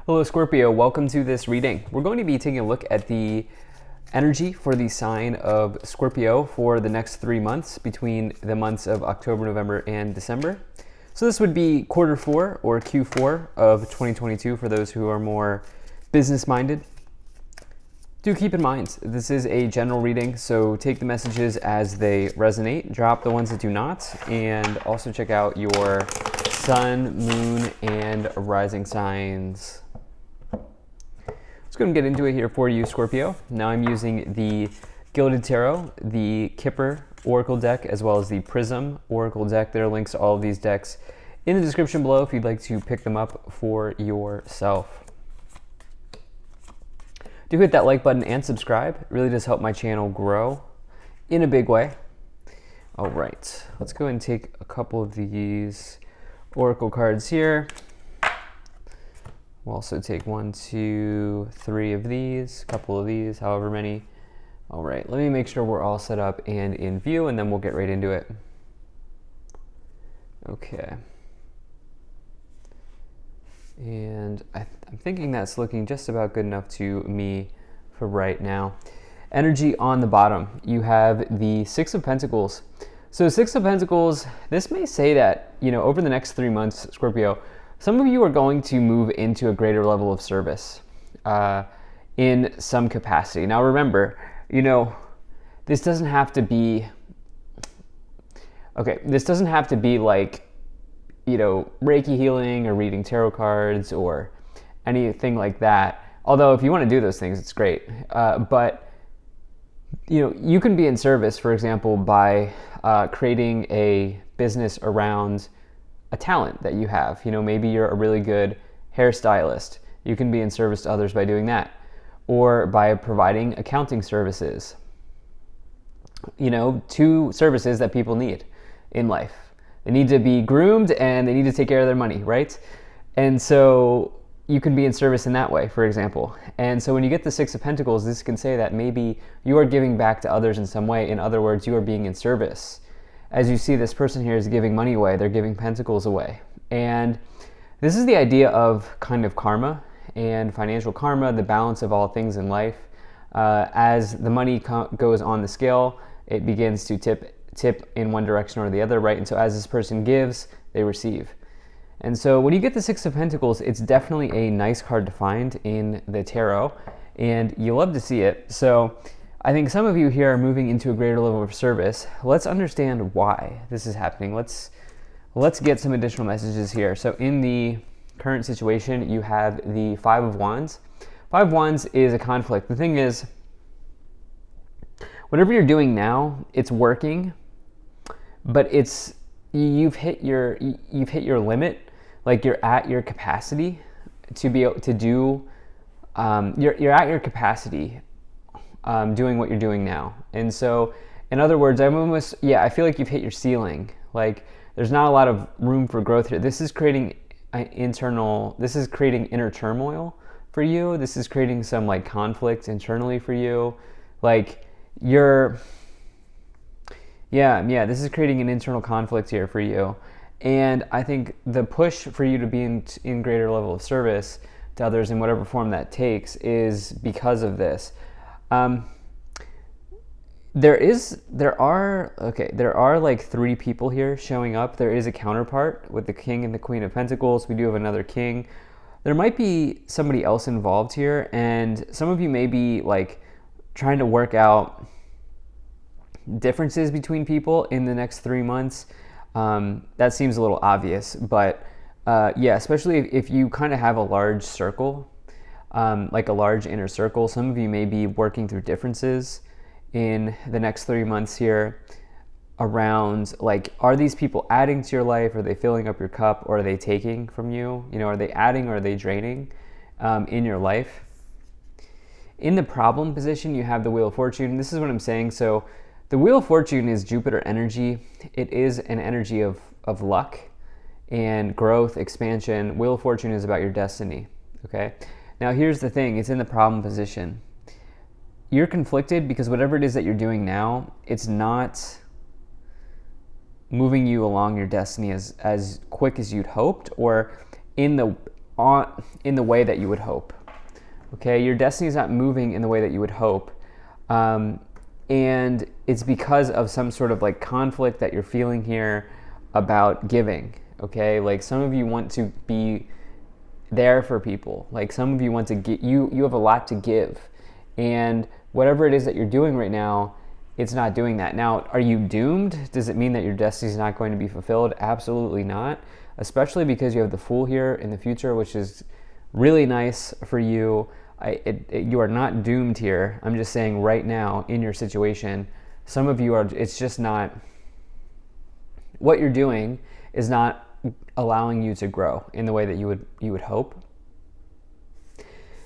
Hello Scorpio, welcome to this reading. We're going to be taking a look at the energy for the sign of Scorpio for the next 3 months between the months of October, November, and December. So this would be quarter 4 or Q4 of 2022 for those who are more business minded. Do keep in mind, this is a general reading, so take the messages as they resonate, drop the ones that do not, and also check out your sun, moon, and rising signs. Let's go and get into it here for you, Scorpio. Now I'm using the Gilded Tarot, the Kipper Oracle deck, as well as the Prism Oracle deck. There are links to all of these decks in the description below if you'd like to pick them up for yourself. Do hit that like button and subscribe. It really does help my channel grow in a big way. All right, let's go and take a couple of these Oracle cards here. We'll also take 1, 2, 3 of these, a couple of these, however many. All right, let me make sure we're all set up and in view, and then we'll get right into it. Okay. And I'm thinking that's looking just about good enough to me for right now. Energy on the bottom, you have the Six of Pentacles. So Six of Pentacles, this may say that, over the next 3 months, Scorpio, some of you are going to move into a greater level of service in some capacity. Now remember, this doesn't have to be, like, Reiki healing or reading tarot cards or anything like that. Although if you want to do those things, it's great. But you can be in service, for example, by creating a business around a talent that you have. Maybe you're a really good hairstylist. You can be in service to others by doing that, or by providing accounting services. 2 services that people need in life. They need to be groomed and they need to take care of their money, right? And so you can be in service in that way, for example. And so when you get the Six of Pentacles, this can say that maybe you are giving back to others in some way. In other words, you are being in service. As you see, this person here is giving money away. They're giving pentacles away. And this is the idea of kind of karma and financial karma, the balance of all things in life. As the money goes on the scale, it begins to tip in one direction or the other, right? And so as this person gives, they receive. And so when you get the Six of Pentacles, it's definitely a nice card to find in the tarot, and you love to see it. So I think some of you here are moving into a greater level of service. Let's understand why this is happening. Let's get some additional messages here. So in the current situation, you have the Five of Wands. Five of Wands is a conflict. The thing is, whatever you're doing now, it's working, but you've hit your limit. Like, you're at your capacity to be able to do. You're at your capacity. Doing what you're doing now. And so, in other words, I feel like you've hit your ceiling. Like, there's not a lot of room for growth here. This is creating inner turmoil for you. This is creating some like conflict internally for you. Like, this is creating an internal conflict here for you. And I think the push for you to be in greater level of service to others in whatever form that takes is because of this. There are like 3 people here showing up. There is a counterpart with the King and the Queen of Pentacles. We do have another King. There might be somebody else involved here, and some of you may be like trying to work out differences between people in the next 3 months. That seems a little obvious, but especially if you kind of have a large circle. Like a large inner circle. Some of you may be working through differences in the next 3 months here around, like, are these people adding to your life? Are they filling up your cup, or are they taking from you? Are they adding or are they draining in your life? In the problem position, you have the Wheel of Fortune. This is what I'm saying. So the Wheel of Fortune is Jupiter energy. It is an energy of luck and growth, expansion. Wheel of Fortune is about your destiny, okay? Now, here's the thing. It's in the problem position. You're conflicted because whatever it is that you're doing now, it's not moving you along your destiny as quick as you'd hoped, or in the in the way that you would hope. Okay, your destiny is not moving in the way that you would hope. And it's because of some sort of like conflict that you're feeling here about giving. Okay, like some of you want to be there for people. Like some of you want to get, you have a lot to give. And whatever it is that you're doing right now, it's not doing that. Now, are you doomed? Does it mean that your destiny is not going to be fulfilled? Absolutely not. Especially because you have the Fool here in the future, which is really nice for you. You are not doomed here. I'm just saying right now in your situation, some of you are, it's just not, what you're doing is not allowing you to grow in the way that you would hope.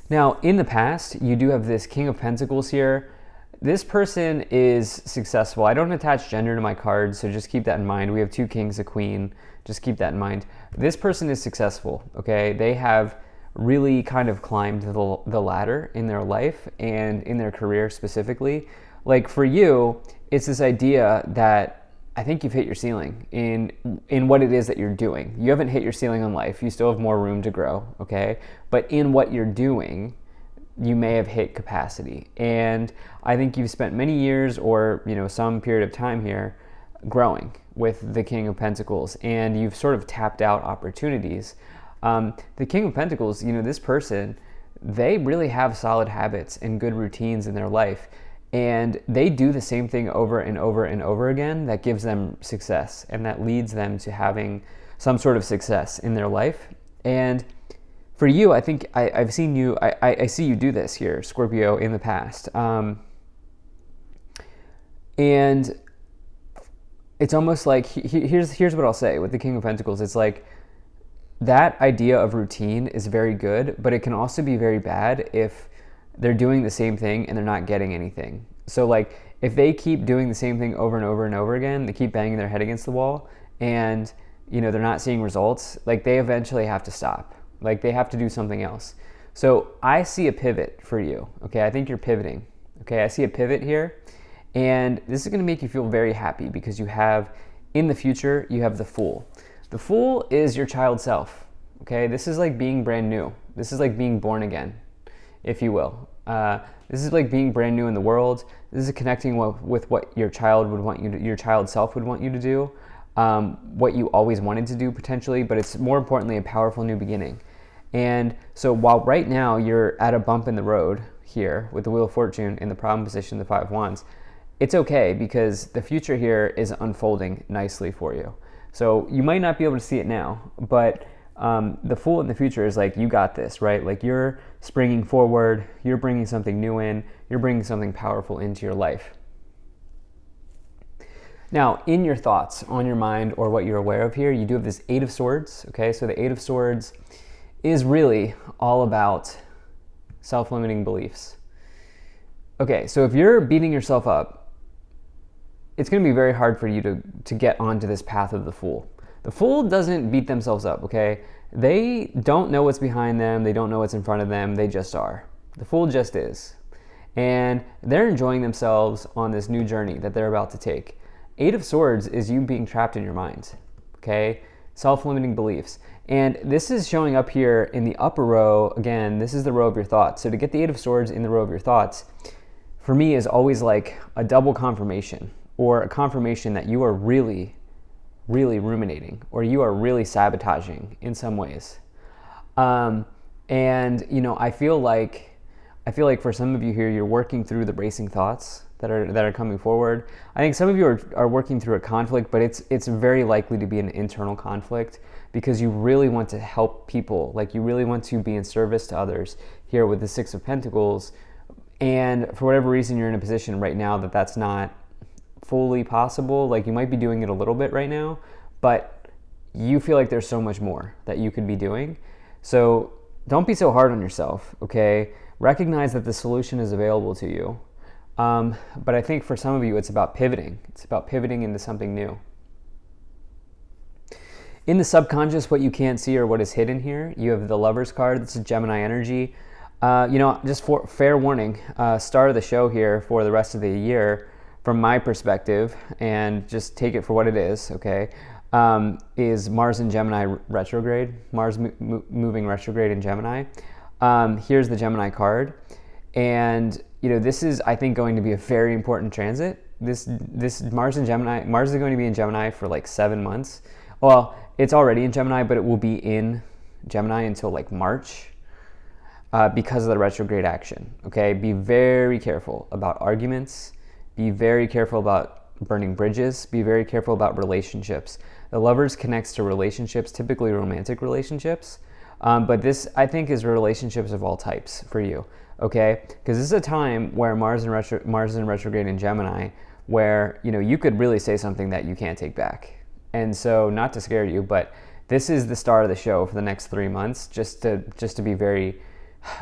Now, in the past, you do have this King of Pentacles here. This person is successful. I don't attach gender to my cards, so just keep that in mind. We have 2 kings, a queen. Just keep that in mind. This person is successful, okay? They have really kind of climbed the ladder in their life and in their career specifically. Like for you, it's this idea that I think you've hit your ceiling in what it is that you're doing. You haven't hit your ceiling on life. You still have more room to grow, okay? But in what you're doing, you may have hit capacity. And I think you've spent many years or, some period of time here growing with the King of Pentacles, and you've sort of tapped out opportunities. The King of Pentacles, this person, they really have solid habits and good routines in their life. And they do the same thing over and over and over again that gives them success and that leads them to having some sort of success in their life. And for you, I think I've seen you, I see you do this here, Scorpio, in the past. And it's almost like, here's what I'll say with the King of Pentacles. It's like that idea of routine is very good, but it can also be very bad if they're doing the same thing and they're not getting anything. So like if they keep doing the same thing over and over and over again, they keep banging their head against the wall and they're not seeing results, like they eventually have to stop. Like they have to do something else. So I see a pivot for you. Okay, I think you're pivoting. Okay, I see a pivot here. And this is going to make you feel very happy because you have, in the future, you have the Fool. The Fool is your child self. Okay, this is like being brand new. This is like being born again, if you will. This is like being brand new in the world. This is connecting with what your child would want you to, your child self would want you to do, what you always wanted to do potentially, but it's more importantly a powerful new beginning. And so while right now you're at a bump in the road here with the Wheel of Fortune in the problem position, the 5 of Wands, it's okay because the future here is unfolding nicely for you. So you might not be able to see it now, but the Fool in the future is like, you got this, right? Like you're springing forward, you're bringing something new in, you're bringing something powerful into your life. Now, in your thoughts, on your mind, or what you're aware of here, you do have this 8 of Swords, okay? So the 8 of Swords is really all about self-limiting beliefs. Okay, so if you're beating yourself up, it's going to be very hard for you to get onto this path of the Fool. The Fool doesn't beat themselves up, okay? They don't know what's behind them. They don't know what's in front of them. They just are. The Fool just is. And they're enjoying themselves on this new journey that they're about to take. 8 of Swords is you being trapped in your mind, okay? Self-limiting beliefs. And this is showing up here in the upper row. Again, this is the row of your thoughts. So to get the 8 of Swords in the row of your thoughts, for me, is always like a double confirmation, or a confirmation that you are really, really ruminating, or you are really sabotaging in some ways. And I feel like for some of you here, you're working through the racing thoughts that are coming forward. I think some of you are working through a conflict, but it's very likely to be an internal conflict because you really want to help people. Like you really want to be in service to others here with the 6 of Pentacles. And for whatever reason, you're in a position right now that's not fully possible. Like you might be doing it a little bit right now, but you feel like there's so much more that you could be doing. So don't be so hard on yourself, okay? Recognize that the solution is available to you. But I think for some of you, it's about pivoting. It's about pivoting into something new. In the subconscious, what you can't see or what is hidden here, you have the Lover's card. This is Gemini energy. Just for fair warning, star of the show here for the rest of the year, from my perspective, and just take it for what it is, okay? is Mars in Gemini retrograde, Mars moving retrograde in Gemini. Here's the Gemini card. And, this is, I think, going to be a very important transit. This Mars in Gemini, Mars is going to be in Gemini for like 7 months. Well, it's already in Gemini, but it will be in Gemini until like March because of the retrograde action. Okay, be very careful about arguments. Be very careful about burning bridges. Be very careful about relationships. The Lovers connects to relationships, typically romantic relationships. But this, I think, is relationships of all types for you. Okay, because this is a time where Mars in retrograde in Gemini, where you could really say something that you can't take back. And so, not to scare you, but this is the star of the show for the next 3 months. Just to be very,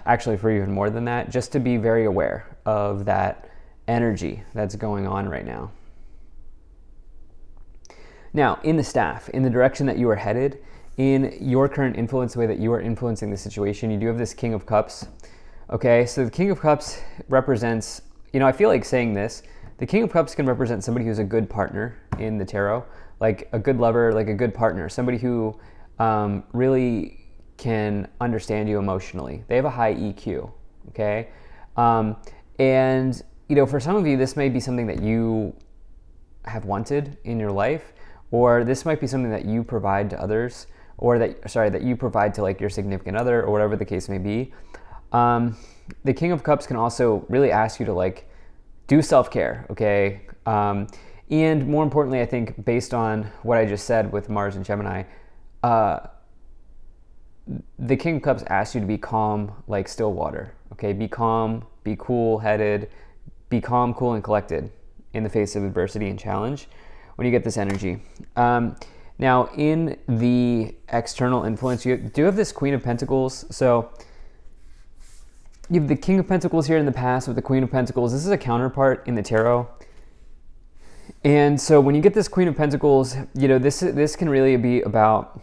actually for even more than that, just to be very aware of that energy that's going on right now. Now, in the staff, in the direction that you are headed, in your current influence, the way that you are influencing the situation, you do have this King of Cups. Okay, so the King of Cups represents, I feel like saying this, the King of Cups can represent somebody who's a good partner in the tarot, like a good lover, like a good partner, somebody who really can understand you emotionally. They have a high EQ, okay? And, for some of you, this may be something that you have wanted in your life, or this might be something that you provide to others, or that you provide to like your significant other, or whatever the case may be. The King of Cups can also really ask you to like do self-care, okay? And more importantly, I think based on what I just said with Mars and Gemini, the King of Cups asks you to be calm like still water, okay? Be calm, be cool-headed, be calm, cool, and collected in the face of adversity and challenge when you get this energy. Now, in the external influence, you do have this Queen of Pentacles. So you have the King of Pentacles here in the past with the Queen of Pentacles. This is a counterpart in the tarot. And so when you get this Queen of Pentacles, this can really be about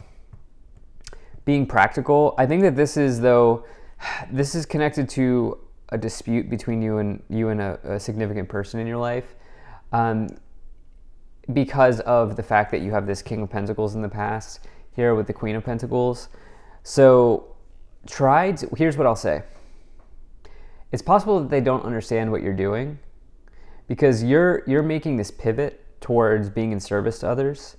being practical. I think that this is connected to a dispute between you and a significant person in your life. Because of the fact that you have this King of Pentacles in the past here with the Queen of Pentacles. So here's what I'll say. It's possible that they don't understand what you're doing because you're making this pivot towards being in service to others,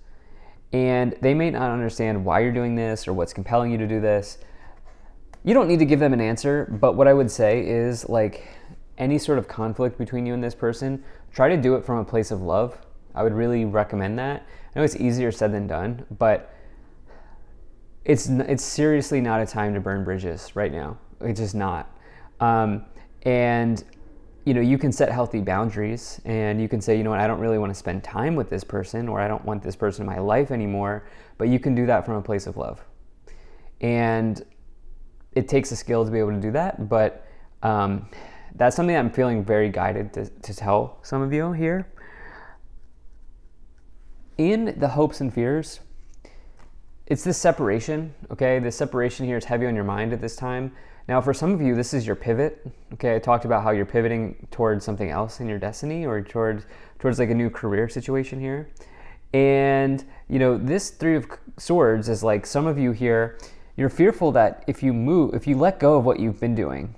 and they may not understand why you're doing this or what's compelling you to do this. You don't need to give them an answer, but what I would say is like any sort of conflict between you and this person, try to do it from a place of love. I would really recommend that. I know it's easier said than done, but it's seriously not a time to burn bridges right now. It's just not. And you can set healthy boundaries, and you can say, I don't really want to spend time with this person, or I don't want this person in my life anymore. But you can do that from a place of love, and it takes a skill to be able to do that. But that's something I'm feeling very guided to tell some of you here. In the hopes and fears, it's this separation, okay? This separation here is heavy on your mind at this time. Now, for some of you, this is your pivot, okay? I talked about how you're pivoting towards something else in your destiny, or towards like a new career situation here. And, this Three of Swords is like some of you here, you're fearful that if you let go of what you've been doing,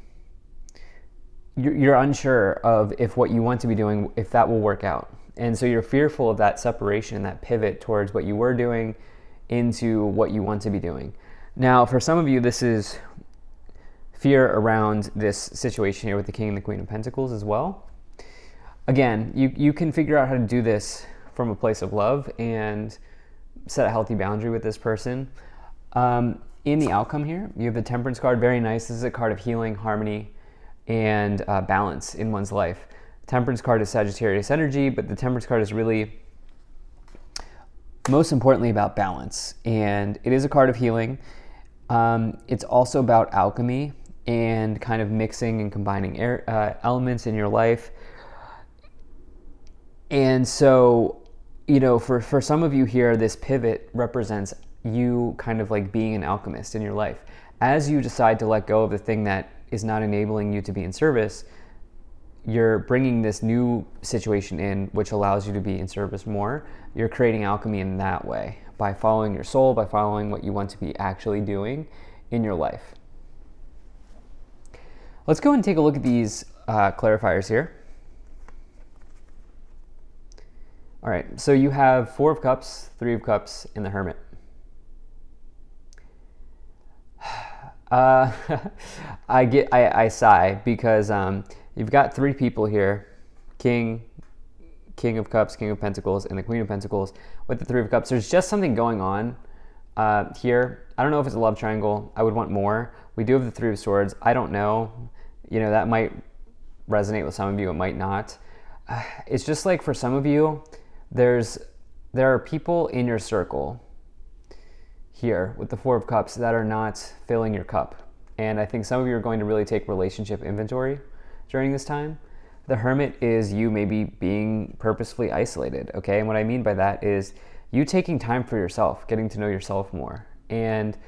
you're unsure of if what you want to be doing, if that will work out. And so you're fearful of that separation, that pivot towards what you were doing into what you want to be doing. Now, for some of you, this is fear around this situation here with the King and the Queen of Pentacles as well. Again, you can figure out how to do this from a place of love and set a healthy boundary with this person. In the outcome here, you have the Temperance card. Very nice. This is a card of healing, harmony, and balance in one's life. Temperance card is Sagittarius energy, but the Temperance card is really, most importantly, about balance. And it is a card of healing. It's also about alchemy and kind of mixing and combining elements in your life. And so, for some of you here, this pivot represents you kind of like being an alchemist in your life. As you decide to let go of the thing that is not enabling you to be in service, you're bringing this new situation in, which allows you to be in service more. You're creating alchemy in that way. by following your soul, by following what you want to be actually doing in your life. Let's go and take a look at these clarifiers here. All right, so you have Four of Cups, Three of Cups, and the Hermit. I sigh because you've got three people here, King of Cups, King of Pentacles, and the Queen of Pentacles with the Three of Cups. There's just something going on here. I don't know if it's a love triangle. I would want more. We do have the Three of Swords. I don't know. You know, that might resonate with some of you. It might not. It's just like for some of you, there are people in your circle here with the Four of Cups that are not filling your cup. And I think some of you are going to really take relationship inventory during this time. The Hermit is you maybe being purposefully isolated, okay? And what I mean by that is you taking time for yourself, getting to know yourself more, and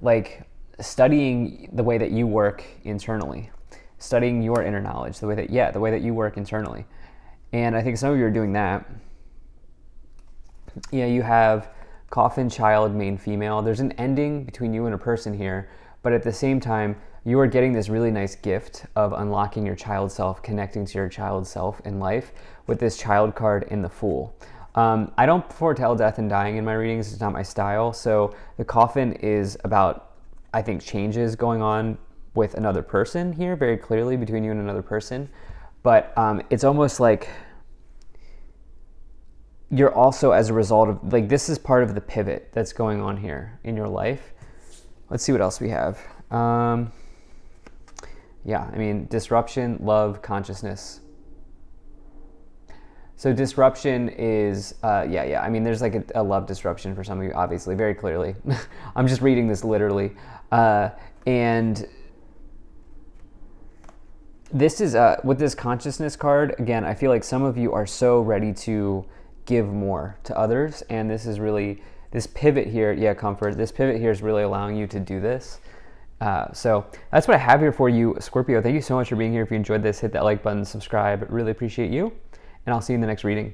like studying the way that you work internally, studying your inner knowledge, the way that you work internally. And I think some of you are doing that. Yeah, you have Coffin, Child, Main, Female. There's an ending between you and a person here, but at the same time, you are getting this really nice gift of unlocking your child self, connecting to your child self in life with this Child card in the Fool. I don't foretell death and dying in my readings. It's not my style. So the Coffin is about, I think, changes going on with another person here, very clearly between you and another person. But it's almost like you're also, as a result of, like, this is part of the pivot that's going on here in your life. Let's see what else we have. Yeah, I mean, disruption, love, consciousness. So disruption is, I mean, there's like a love disruption for some of you, obviously, very clearly. I'm just reading this literally. And this is, with this consciousness card, again, I feel like some of you are so ready to give more to others. And this is really, this pivot here, comfort, this pivot here is really allowing you to do this. So that's what I have here for you, Scorpio. Thank you so much for being here. If you enjoyed this, hit that like button, subscribe. Really appreciate you. And I'll see you in the next reading.